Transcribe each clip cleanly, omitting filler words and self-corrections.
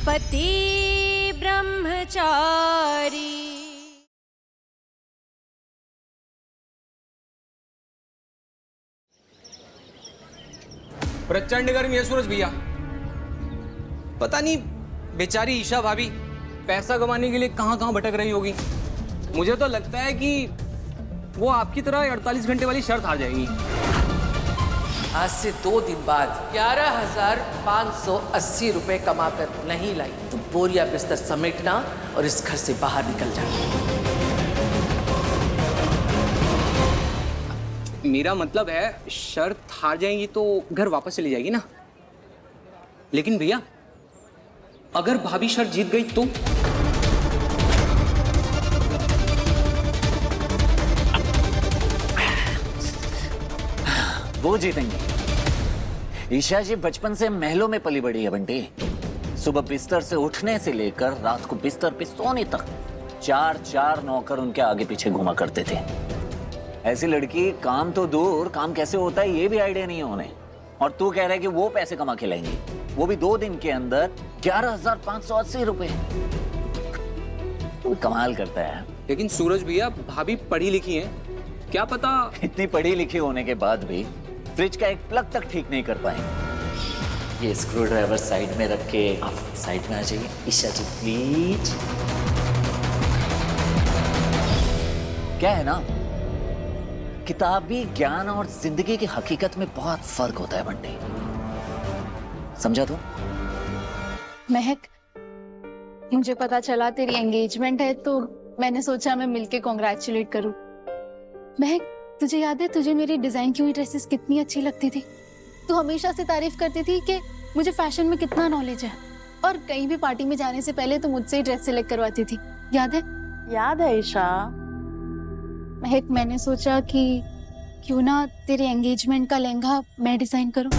पति ब्रह्मचारी। प्रचंड गर्मी है सूरज भैया। पता नहीं बेचारी ईशा भाभी पैसा कमाने के लिए कहां कहां भटक रही होगी। मुझे तो लगता है कि वो आपकी तरह 48 घंटे वाली शर्त हार जाएगी। आज से 2 दिन बाद 11,580 रुपए कमाकर नहीं लाई तो बोरिया बिस्तर समेटना और इस घर से बाहर निकल जाना। मेरा मतलब है शर्त हार जाएंगी तो घर वापस चली जाएगी ना। लेकिन भैया अगर भाभी शर्त जीत गई तो वो जीतेंगे। ईशा जी बचपन से महलों में पली बड़ी है बंटी। सुबह बिस्तर से उठने से लेकर रात को बिस्तर पे सोने तक 4 नौकर उनके आगे पीछे घुमा करते थे। ऐसी लड़की काम तो दूर, काम कैसे होता है ये भी आइडिया नहीं है उन्हें। और तू कह रहा है कि वो पैसे कमा के लाएंगी, वो भी 2 दिन के अंदर 11,580 रुपए। तू कमाल करता है। लेकिन सूरज भैया भाभी पढ़ी लिखी हैं, क्या पता। इतनी पढ़ी लिखी होने के बाद भी फ्रिज का एक प्लग तक ठीक नहीं कर पाएंगे। ये स्क्रू ड्राइवर साइड में रख के आप साइड में आ जाइए। ईशा जी प्लीज। क्या है ना, किताबी ज्ञान और जिंदगी की हकीकत में बहुत फर्क होता है बंटी, समझा तू? महक, मुझे पता चला तेरी एंगेजमेंट है तो मैंने सोचा मैं मिलके कॉन्ग्रेचुलेट करूं। महक, तुझे याद है तुझे मेरी डिजाइन की हुई ड्रेसेस कितनी अच्छी लगती थी? तू हमेशा से तारीफ करती थी कि मुझे फैशन में कितना नॉलेज है, और कहीं भी पार्टी में जाने से पहले तो मुझसे ही ड्रेस सिलेक्ट करवाती थी। याद है? याद है ईशा। महक, मैंने सोचा कि क्यों ना तेरे एंगेजमेंट का लहंगा मैं डिजाइन करूं।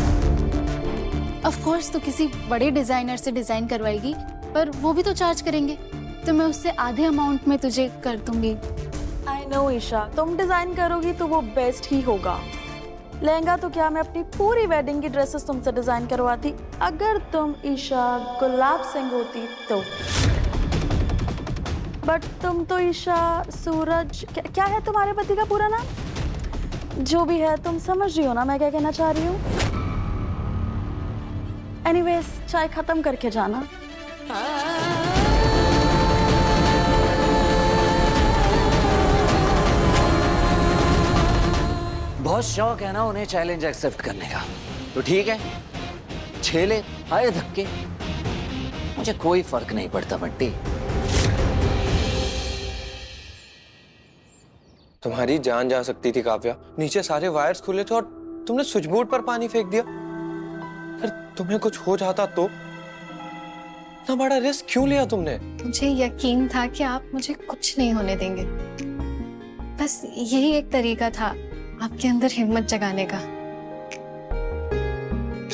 ऑफ कोर्स तू किसी बड़े डिजाइनर से डिजाइन करवाएगी, पर वो भी तो चार्ज करेंगे, तो मैं उससे आधे अमाउंट में तुझे कर दूंगी। आई नो ईशा, तुम डिजाइन करोगी तो वो बेस्ट ही होगा। लहंगा तो क्या, मैं अपनी पूरी वेडिंग की ड्रेसेस तुमसे डिजाइन करवाती अगर तुम ईशा गुलाब सिंह होती तो। बट तुम तो ईशा सूरज, क्या है तुम्हारे पति का पूरा नाम? जो भी है तुम समझ रही हो ना मैं क्या कहना चाह रही हूँ। एनीवेज, चाय खत्म करके जाना। बहुत शौक है ना उन्हें चैलेंज एक्सेप्ट करने का, तो ठीक है, छेले आए धक्के, मुझे कोई फर्क नहीं पड़ता बंटी। तुम्हारी जान जा सकती थी काव्या। नीचे सारे वायर्स खुले थे और तुमने स्विच बोर्ड पर पानी फेंक दिया। फिर तुम्हें कुछ हो जाता तो? इतना बड़ा रिस्क क्यों लिया तुमने? मुझे यकीन था कि आप मुझे कुछ नहीं होने देंगे। बस यही एक तरीका था आपके अंदर हिम्मत जगाने का।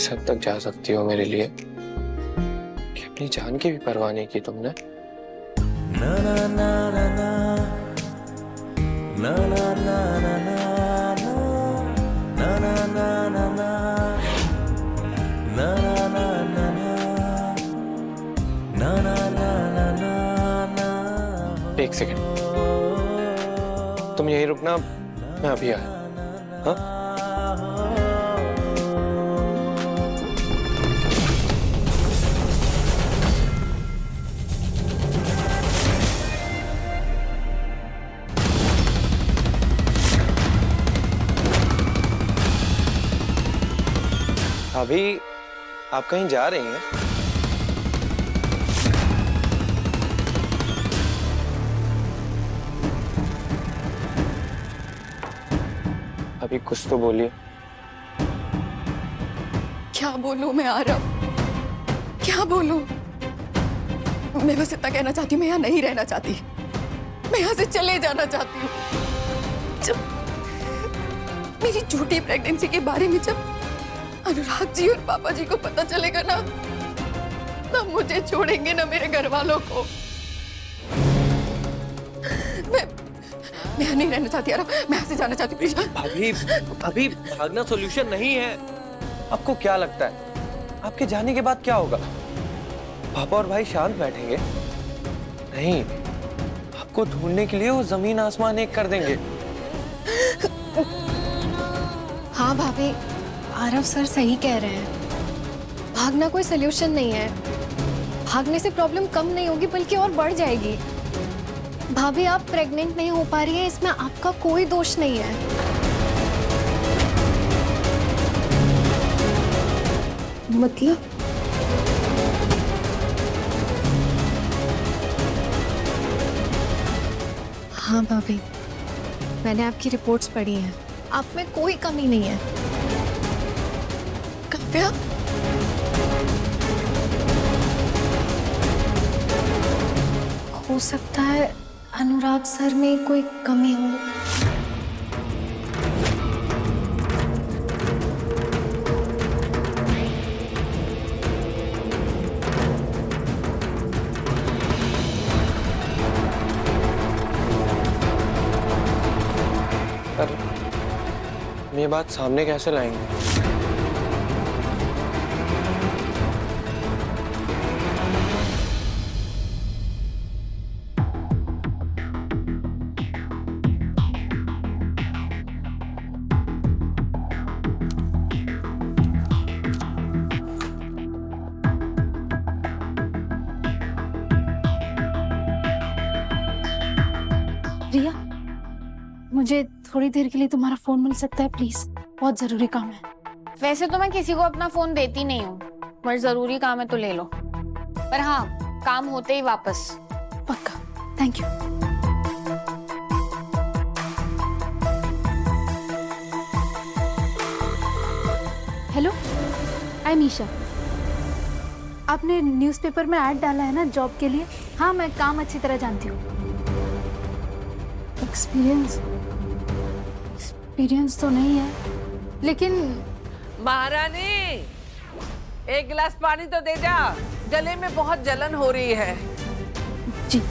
सब तक जा सकती हो मेरे लिए कि अपनी जान की भी परवाह नहीं की तुमने। ना ना ना ना ना ना ना ना ना ना ना ना ना ना एक सेकंड, तुम यहीं रुकना, मैं अभी आया। हाँ? अभी आप कहीं जा रही हैं? अभी कुछ तो बोलिए। क्या बोलूं मैं आरव, क्या बोलूं? मैं बस इतना कहना चाहती हूँ, मैं यहाँ नहीं रहना चाहती, मैं यहाँ से चले जाना चाहती हूँ। जब मेरी झूठी प्रेगनेंसी के बारे में जब अनुराग जी और पापा जी को पता चलेगा ना, तब मुझे छोड़ेंगे ना मेरे घर वालों को। मैं यहाँ नहीं रहना चाहती यार, मैं यहाँ से जाना चाहती हूँ। अभी भागना सॉल्यूशन नहीं है। आपको क्या लगता है आपके जाने के बाद क्या होगा? पापा और भाई शांत बैठेंगे? नहीं, आपको ढूंढने के लिए वो जमीन आसमान एक कर देंगे। हाँ भाभी, आरव सर सही कह रहे हैं। भागना कोई सलूशन नहीं है। भागने से प्रॉब्लम कम नहीं होगी बल्कि और बढ़ जाएगी। भाभी, आप प्रेग्नेंट नहीं हो पा रही हैं, इसमें आपका कोई दोष नहीं है। मतलब? हाँ भाभी, मैंने आपकी रिपोर्ट्स पढ़ी हैं। आप में कोई कमी नहीं है। काव्या, हो सकता है अनुराग सर में कोई कमी हो। पर हम ये बात सामने कैसे लाएंगे? रिया, मुझे थोड़ी देर के लिए तुम्हारा फोन मिल सकता है प्लीज? बहुत जरूरी काम है। वैसे तो मैं किसी को अपना फोन देती नहीं हूँ, पर जरूरी काम है तो ले लो। पर हाँ, काम होते ही वापस। पक्का, thank you. Hello, I am Isha. आपने न्यूज़पेपर में ऐड डाला है ना जॉब के लिए? हाँ, मैं काम अच्छी तरह जानती हूँ। एक्सपीरियंस तो नहीं है, लेकिन महारानी, एक गिलास पानी तो दे जा, गले में बहुत जलन हो रही है। जी।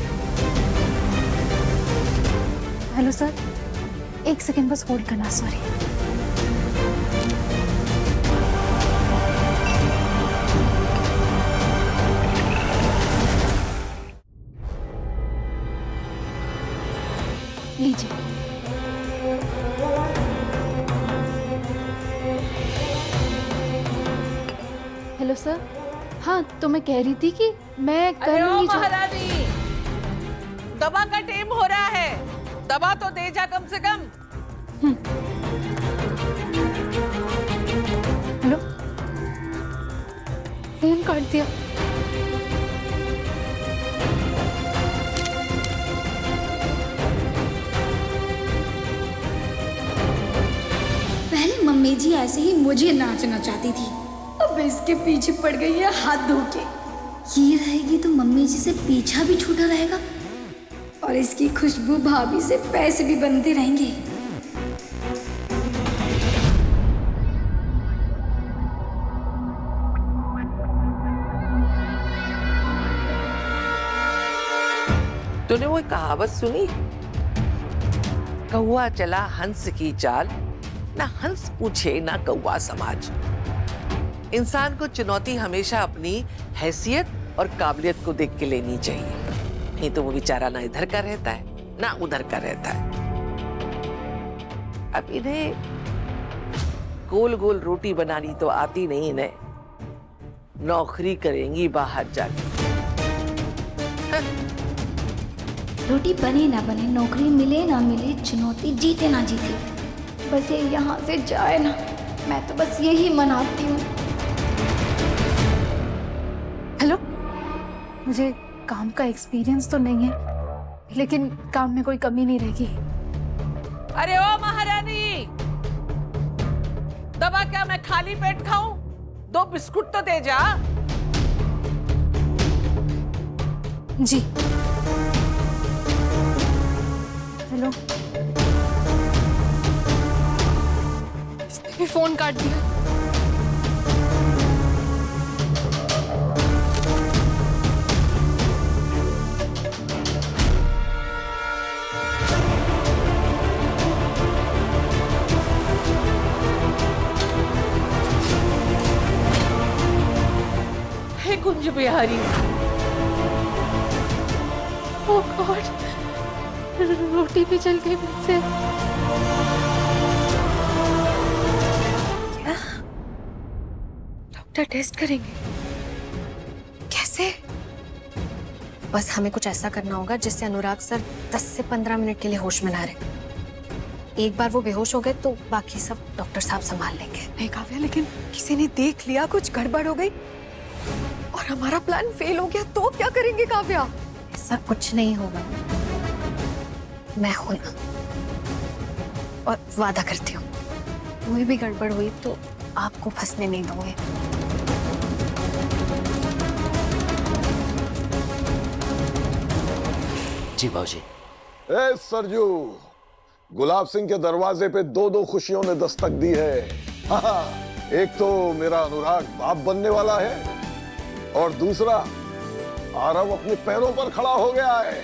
हेलो सर, एक सेकंड बस होल्ड करना, सॉरी। लीजिए। हेलो सर, हाँ तो मैं कह रही थी कि मैं कर अरे ओ लूंगी महारानी, दवा का टाइम हो रहा है, दवा तो दे जा कम से कम। हेलो, फोन काट दिया। पहले मम्मी जी ऐसे ही मुझे नाचना चाहती थी, अब इसके पीछे पड़ गई है हाथ धो के। ये रहेगी तो मम्मी जी से पीछा भी छूटा रहेगा और इसकी खुशबू भाभी से पैसे भी बनते रहेंगे। तूने वो कहावत सुनी, कौवा चला हंस की चाल, ना हंस पूछे ना कौवा समाज। इंसान को चुनौती हमेशा अपनी हैसियत और काबिलियत को देख के लेनी चाहिए, नहीं तो वो बेचारा ना इधर का रहता है ना उधर का रहता है। अब इन्हें गोल गोल रोटी बनानी तो आती नहीं, इन्हें नौकरी करेंगी बाहर जाके। रोटी बने ना बने, नौकरी मिले ना मिले, चुनौती जीते ना जीते, बस ये यहाँ से जाए ना, मैं तो बस यही मनाती हूँ। हेलो, मुझे काम का एक्सपीरियंस तो नहीं है, लेकिन काम में कोई कमी नहीं रहेगी। अरे ओ महारानी, दवा क्या मैं खाली पेट खाऊं? 2 बिस्कुट तो दे जा। जी। हेलो, इसने भी फोन काट दिया। हे कुंज बिहारी। ओह गॉड, रोटी भी जल गई मुझसे। डॉक्टर टेस्ट करेंगे? कैसे? बस हमें कुछ ऐसा करना होगा जिससे अनुराग सर 10 से 15 मिनट के लिए होश में ना रहे। एक बार वो बेहोश हो गए तो बाकी सब डॉक्टर साहब संभाल लेंगे। नहीं काव्या, लेकिन किसी ने देख लिया, कुछ गड़बड़ हो गई और हमारा प्लान फेल हो गया तो क्या करेंगे काव्या? ऐसा कुछ नहीं होगा, मैं हूं ना, और वादा करती हूँ कोई भी गड़बड़ हुई तो आपको फंसने नहीं दूंगी। जी बाबूजी। ए सरजू, गुलाब सिंह के दरवाजे पे दो दो खुशियों ने दस्तक दी है। हाँ, एक तो मेरा अनुराग बाप बनने वाला है और दूसरा आरव अपने पैरों पर खड़ा हो गया है।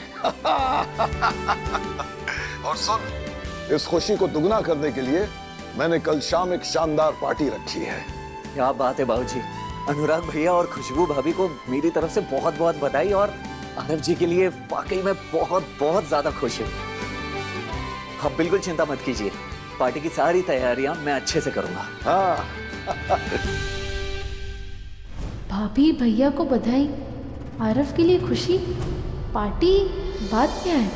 और सुन, इस खुशी को दुगना करने के लिए मैंने कल शाम एक शानदार पार्टी रखी है। क्या बात है बाबूजी। अनुराग भैया और खुशबू भाभी को मेरी तरफ से बहुत बहुत बधाई, और आरव जी के लिए वाकई में बहुत बहुत ज्यादा खुश हूँ। आप बिल्कुल चिंता मत कीजिए, पार्टी की सारी तैयारियां मैं अच्छे से करूंगा। हाँ। भाभी भैया को बधाई, आरव के लिए खुशी, पार्टी, बात क्या है?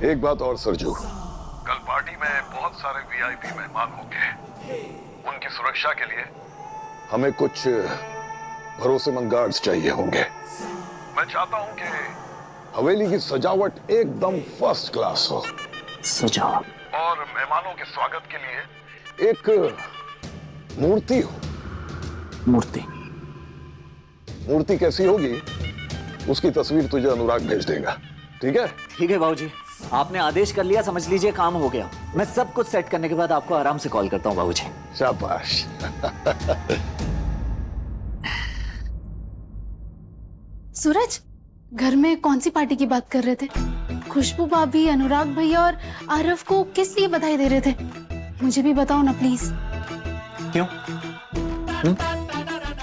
एक बात और सरजू, कल पार्टी में बहुत सारे वीआईपी मेहमान होंगे। उनकी सुरक्षा के लिए हमें कुछ भरोसेमंद गार्ड्स चाहिए होंगे। मैं चाहता हूं कि हवेली की सजावट एकदम फर्स्ट क्लास हो। सजावट? और मेहमानों के स्वागत के लिए एक मूर्ति हो। मूर्ति? मूर्ति कैसी होगी उसकी तस्वीर तुझे अनुराग भेज देगा, ठीक है? ठीक है बाबूजी, आपने आदेश कर लिया, समझ लीजिए काम हो गया। मैं सब कुछ सेट करने के बाद आपको आराम से कॉल करता हूँ बाबूजी। शाबाश। सूरज, घर में कौन सी पार्टी की बात कर रहे थे? खुशबू भाभी, अनुराग भैया और आरव को किस लिए बधाई दे रहे थे? मुझे भी बताओ ना प्लीज। क्यों?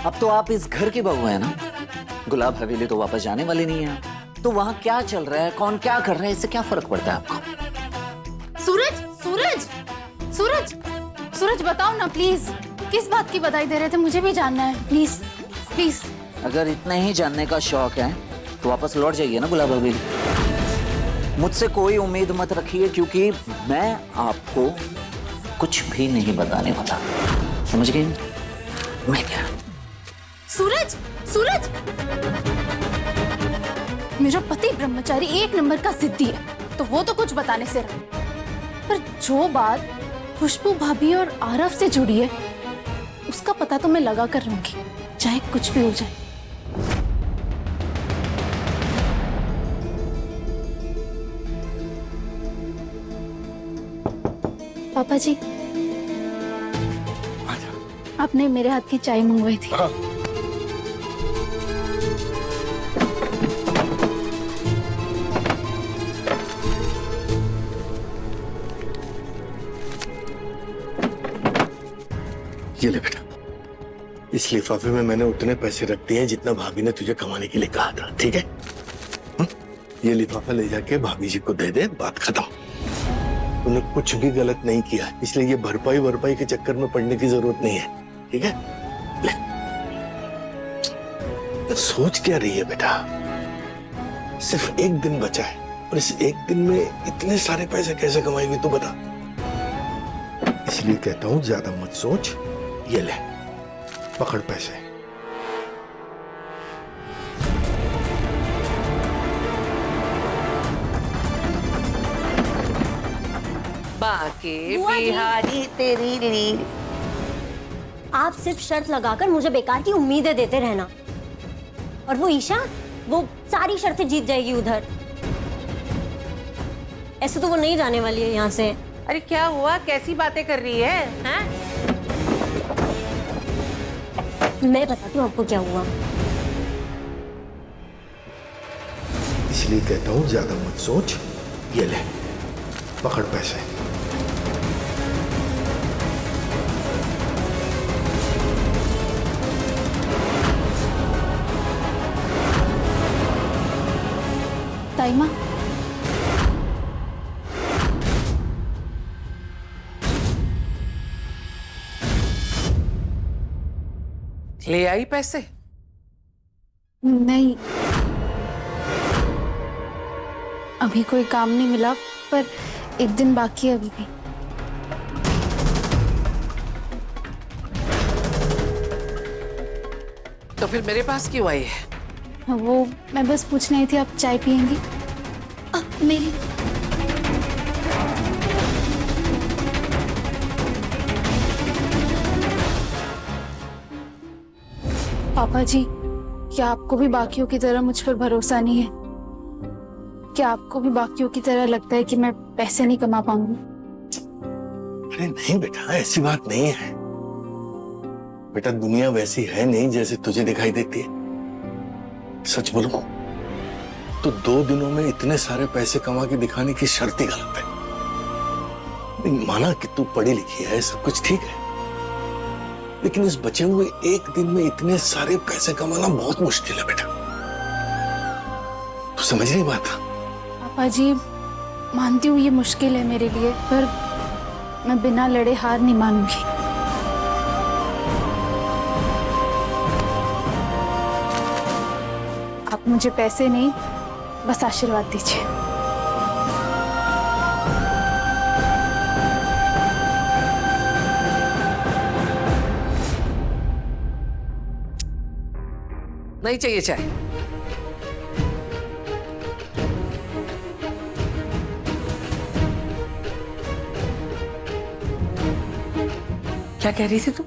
अब तो आप इस घर की बहू है ना, गुलाब हवेली तो वापस जाने वाली नहीं है, तो वहां क्या चल रहा है, कौन क्या कर रहा है, इससे क्या फर्क पड़ता है आपको? सूरज, सूरज, सूरज, सूरज बताओ ना प्लीज, किस बात की बधाई दे रहे थे? मुझे भी जानना है, प्लीज प्लीज। अगर इतना ही जानने का शौक है तो वापस लौट जाइए ना गुलाब हवेली। मुझसे कोई उम्मीद मत रखिए, क्योंकि मैं आपको कुछ भी नहीं बताने वाला, समझ गई? मैं क्या? सूरज, सूरज, मेरा पति ब्रह्मचारी एक नंबर का जिद्दी है, तो वो तो कुछ बताने से रहा, पर जो बात खुशबू भाभी और आरव से जुड़ी है उसका पता तो मैं लगा कर रहूंगी, चाहे कुछ भी हो जाए। पापा जी, आपने मेरे हाथ की चाय मंगवाई थी। ये ले बेटा, इस लिफाफे में मैंने उतने पैसे रख दिए हैं जितना भाभी ने तुझे कमाने के लिए कहा था, ठीक है? ये लिफाफा ले जाके भाभी जी को दे दे, बात खत्म। तूने कुछ भी गलत नहीं किया, इसलिए ये भरपाई के चक्कर में पड़ने की जरूरत नहीं है, ठीक है? ले। तो सोच क्या रही है बेटा? सिर्फ एक दिन बचा है और इस एक दिन में इतने सारे पैसे कैसे कमाएगी तू बता? इसलिए कहता हूं ज्यादा मत सोच, ये ले पकड़ पैसे। बाके बिहारी तेरी ली। आप सिर्फ शर्त लगाकर मुझे बेकार की उम्मीदें देते रहना, और वो ईशा, वो सारी शर्तें जीत जाएगी उधर। ऐसे तो वो नहीं जाने वाली है यहाँ से। अरे क्या हुआ, कैसी बातें कर रही है, हैं? मैं बताती हूँ आपको क्या हुआ। इसलिए कहता हूं ज्यादा मत सोच, ये ले पकड़ पैसे। ताई माँ। ले आई पैसे? नहीं, अभी कोई काम नहीं मिला, पर एक दिन बाकी है अभी भी। तो फिर मेरे पास क्यों आई है? वो मैं बस पूछने आई थी, आप चाय पियेंगी? मेरी पापा जी, क्या आपको भी बाकियों की तरह मुझ पर भरोसा नहीं है? क्या आपको भी बाकियों की तरह लगता है कि मैं पैसे नहीं कमा पाऊंगी? अरे नहीं बेटा, ऐसी बात नहीं है। बेटा दुनिया वैसी है नहीं जैसे तुझे दिखाई देती है। सच बोलूं तो 2 दिनों में इतने सारे पैसे कमा के दिखाने की शर्त ही गलत है। नहीं, माना कि तू पढ़ी लिखी है, सब कुछ ठीक है, लेकिन इस बचे हुए एक दिन में इतने सारे पैसे कमाना बहुत मुश्किल है बेटा। तू समझ रही बात? पापा जी, मानती हूँ ये मुश्किल है मेरे लिए, पर मैं बिना लड़े हार नहीं मानूंगी। आप मुझे पैसे नहीं, बस आशीर्वाद दीजिए। नहीं चाहिए चाय? क्या कह रही थी तुम?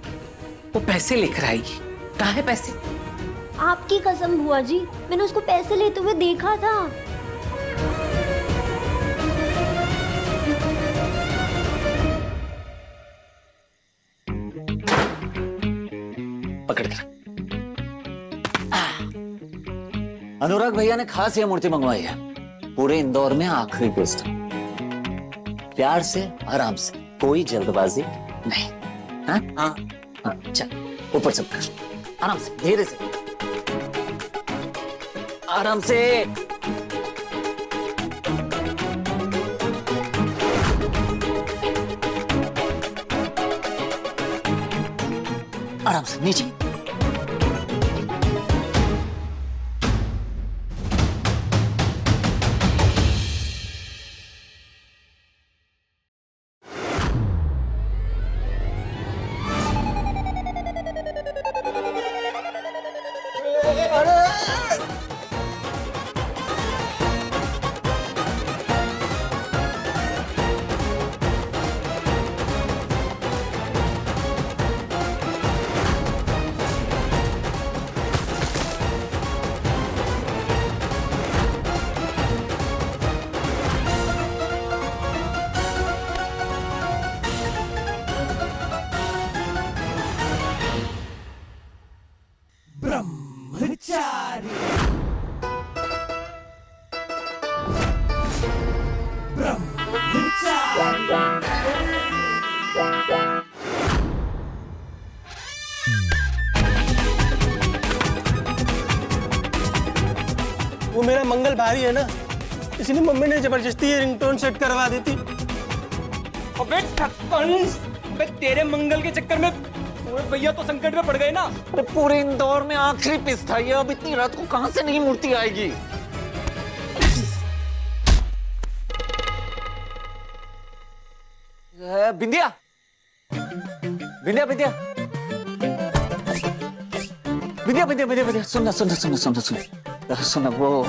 वो पैसे लेकर आएगी? कहाँ है पैसे? आपकी कसम बुआ जी, मैंने उसको पैसे लेते हुए देखा था। पकड़ कर। अनुराग भैया ने खास ये मूर्ति मंगवाई है, पूरे इंदौर में आखिरी पीस। प्यार से, आराम से, कोई जल्दबाजी नहीं। हाँ हाँ हाँ, चल ऊपर से आराम से, धीरे से, आराम से। आराम से नीचे। वो मेरा मंगल भाई है ना, इसलिए मम्मी ने जबरदस्ती ये रिंगटोन सेट करवा दी थी। अबे ठक्कन, अबे तेरे मंगल के चक्कर में पूरे भैया तो संकट में पड़ गए ना। अरे पूरे इंदौर में आखिरी पीस था ये, अब इतनी रात को कहां से नई मूर्ति आएगी? बिंदिया, बिंदिया, बिंदिया, बिंदिया, बिंदिया, बिंदिया, सुनना, सुनना, सुनना, सुनना, सुनना, सुनना, वो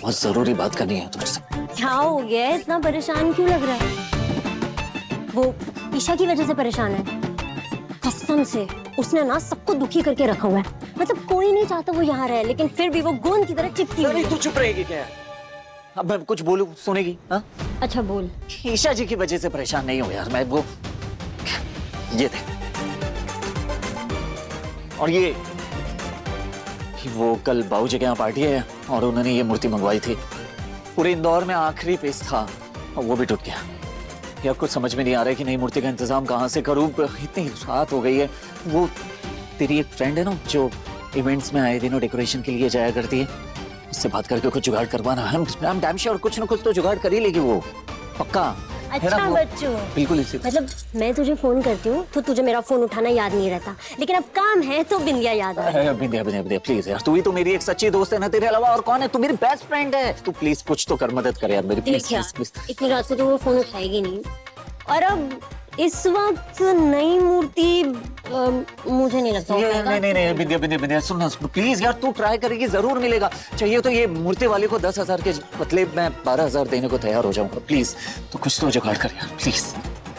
बहुत जरूरी बात करनी है तुझसे। क्या हो गया है? इतना परेशान क्यों लग रहा है? वो ईशा की वजह से परेशान है? कसम से उसने ना सबको दुखी करके रखा हुआ है। मतलब कोई नहीं चाहता वो यहाँ रहे, लेकिन फिर भी वो गोंद की तरह चिपकी हुई है। तू चुप रहेगी क्या? अब मैं कुछ बोलूं सुनेगी? हाँ अच्छा बोल। ईशा जी की वजह से परेशान नहीं हो यार मैं। वो ये थे, और ये वो कल बाबूजी के यहाँ पार्टी है और उन्होंने ये मूर्ति मंगवाई थी। पूरे इंदौर में आखिरी पीस था और वो भी टूट गया। या कुछ समझ में नहीं आ रहा है कि नई मूर्ति का इंतजाम कहाँ से करूं। इतनी रात हो गई है। वो तेरी एक फ्रेंड है ना जो इवेंट्स में आए दिनों डेकोरेशन के लिए जाया करती है, उससे बात करके कुछ जुगाड़ करवाना। हम डैम श्योर कुछ ना कुछ तो जुगाड़ कर ही लेगी वो, पक्का। है ना अच्छा वो? बच्चों, बिल्कुल इसी मतलब मैं तुझे फोन करती हूँ तो तुझे मेरा फोन उठाना याद नहीं रहता, लेकिन अब काम है तो बिंदिया याद आ रहा है। बिंदिया बिंदिया बिंदिया प्लीज यार, तू ही तो मेरी एक सच्ची दोस्त है ना, तेरे अलावा और कौन है? तू मेरी बेस्ट फ्रेंड है, तू प्लीज कुछ तो कर, मदद कर यार मेरी, प्लीज देख यार, प्लीज प्लीज। इतनी रात को तो वो फोन उठाएगी नहीं। और अब इस वक्त नई मूर्ति मुझे नहीं लगता नहीं नहीं नहीं बिंदिया बिंदिया बिंदिया सुन प्लीज यार, तू ट्राई करेगी जरूर मिलेगा। चाहिए तो ये मूर्ति वाले को 10,000 के बदले मैं 12,000 देने को तैयार हो जाऊंगा। प्लीज तो कुछ तो जुगाड़ कर यार प्लीज।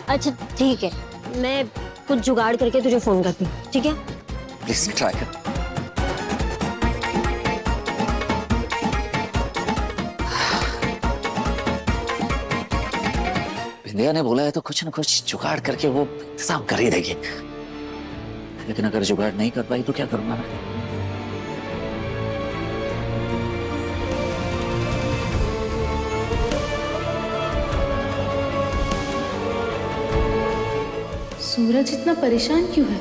अच्छा ठीक है, मैं कुछ जुगाड़ करके तुझे फोन करती हूँ, ठीक है? प्लीज ट्राई कर। बिंदिया ने बोला है तो कुछ ना कुछ जुगाड़ करके वो इंतजाम कर ही देगी, लेकिन अगर जुगाड़ नहीं कर पाई तो क्या करूंगा मैं? सूरज इतना परेशान क्यों है?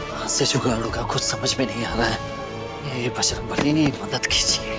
कहाँ से जुगाड़ होगा कुछ समझ में नहीं आ रहा है। ये बजरंगबली मदद कीजिए।